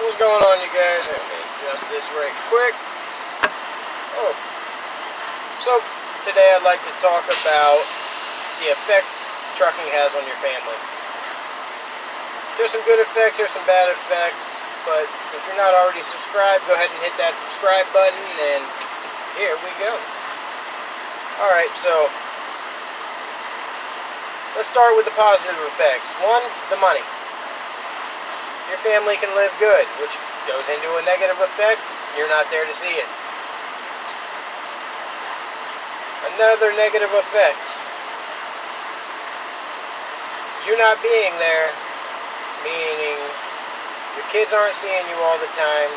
What's going on, you guys? Let me adjust this right quick. Oh, so today I'd like to talk about the effects trucking has on your family. There's some good effects, there's some bad effects, but if you're not already subscribed, go ahead and hit that subscribe button, and here we go. Alright, so let's start with the positive effects. One, the money. Your family can live good, which goes into a negative effect. You're not there to see it. Another negative effect. You not being there, meaning your kids aren't seeing you all the time.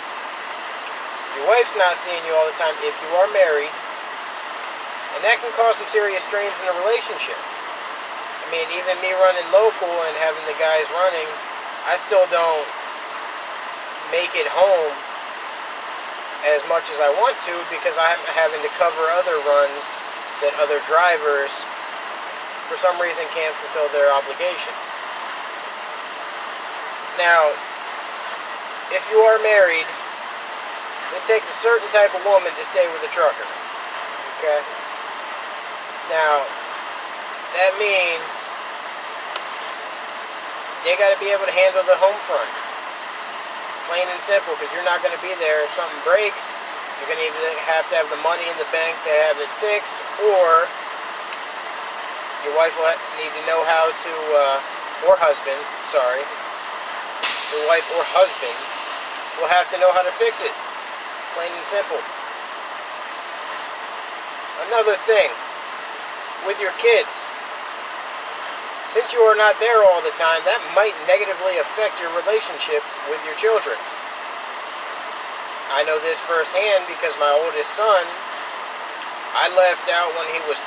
Your wife's not seeing you all the time if you are married. And that can cause some serious strains in the relationship. I mean, even me running local and having the guys running, I still don't make it home as much as I want to because I'm having to cover other runs that other drivers, for some reason, can't fulfill their obligation. Now, if you are married, it takes a certain type of woman to stay with a trucker. Okay? Now, that means they got to be able to handle the home front. Plain and simple, because you're not going to be there if something breaks. You're going to either have to have the money in the bank to have it fixed, or your wife will need to know how to, or husband, sorry. Your wife or husband will have to know how to fix it. Plain and simple. Another thing, with your kids. Since you are not there all the time, that might negatively affect your relationship with your children. I know this firsthand because my oldest son, I left out when he was,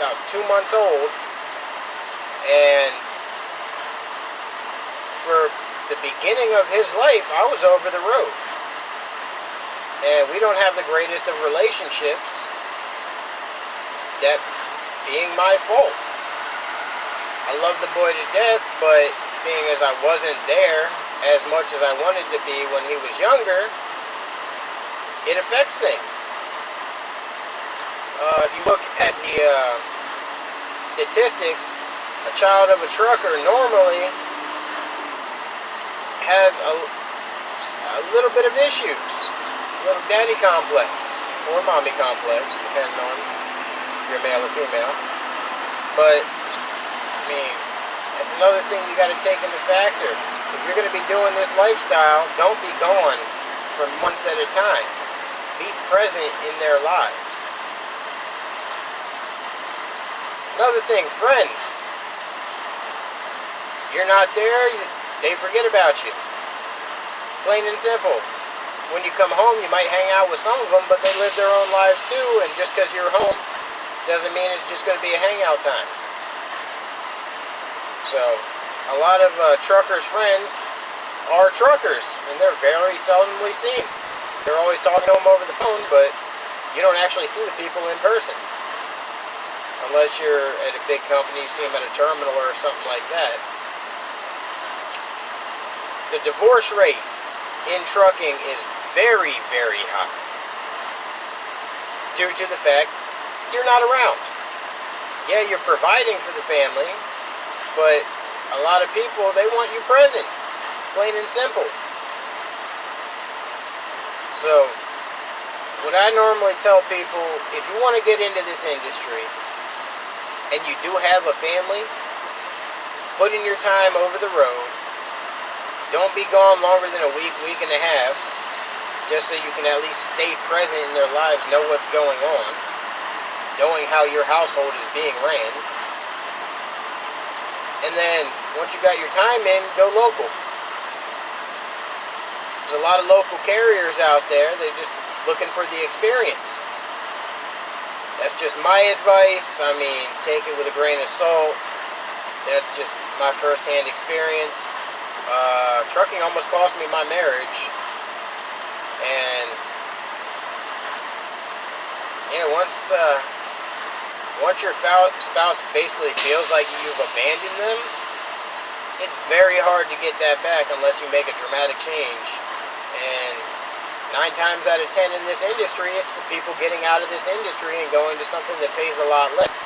about 2 months old, and for the beginning of his life, I was over the road. And we don't have the greatest of relationships, that being my fault. I love the boy to death, but being as I wasn't there as much as I wanted to be when he was younger, it affects things. If you look at the statistics, a child of a trucker normally has a little bit of issues, a little daddy complex, or mommy complex, depending on if you're male or female. But I mean, that's another thing you got to take into factor. If you're going to be doing this lifestyle, don't be gone for months at a time. Be present in their lives. Another thing, friends. You're not there, they forget about you. Plain and simple. When you come home, you might hang out with some of them, but they live their own lives too, and just because you're home doesn't mean it's just going to be a hangout time. So, a lot of truckers' friends are truckers, and they're very seldomly seen. They're always talking to them over the phone, but you don't actually see the people in person. Unless you're at a big company, you see them at a terminal or something like that. The divorce rate in trucking is very, very high. Due to the fact you're not around. Yeah, you're providing for the family, but a lot of people, they want you present. Plain and simple. So, what I normally tell people, if you want to get into this industry, and you do have a family, put in your time over the road. Don't be gone longer than a week, week and a half, just so you can at least stay present in their lives, know what's going on, knowing how your household is being ran. And then, once you got your time in, go local. There's a lot of local carriers out there, they're just looking for the experience. That's just my advice. I mean, take it with a grain of salt. That's just my first-hand experience. Trucking almost cost me my marriage. And, yeah, once your spouse basically feels like you've abandoned them, it's very hard to get that back unless you make a dramatic change. And 9 times out of 10 in this industry, it's the people getting out of this industry and going to something that pays a lot less,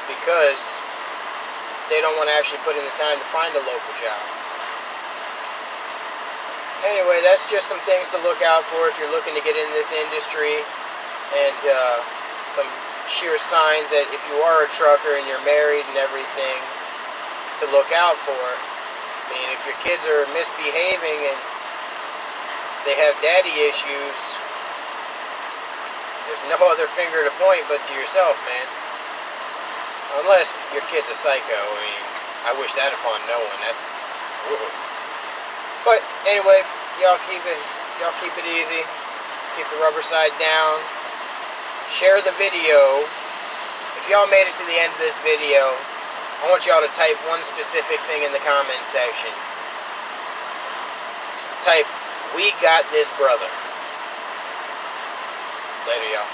because they don't want to actually put in the time to find a local job. Anyway, that's just some things to look out for if you're looking to get in this industry, and some sheer signs that if you are a trucker and you're married and everything, to look out for. I mean, if your kids are misbehaving and they have daddy issues, there's no other finger to point but to yourself, man. Unless your kid's a psycho. I mean, I wish that upon no one. That's... Whoa. But anyway, y'all keep it easy. Keep the rubber side down. Share the video. If y'all made it to the end of this video, I want y'all to type one specific thing in the comment section. Just type, "We got this, brother." Later, y'all.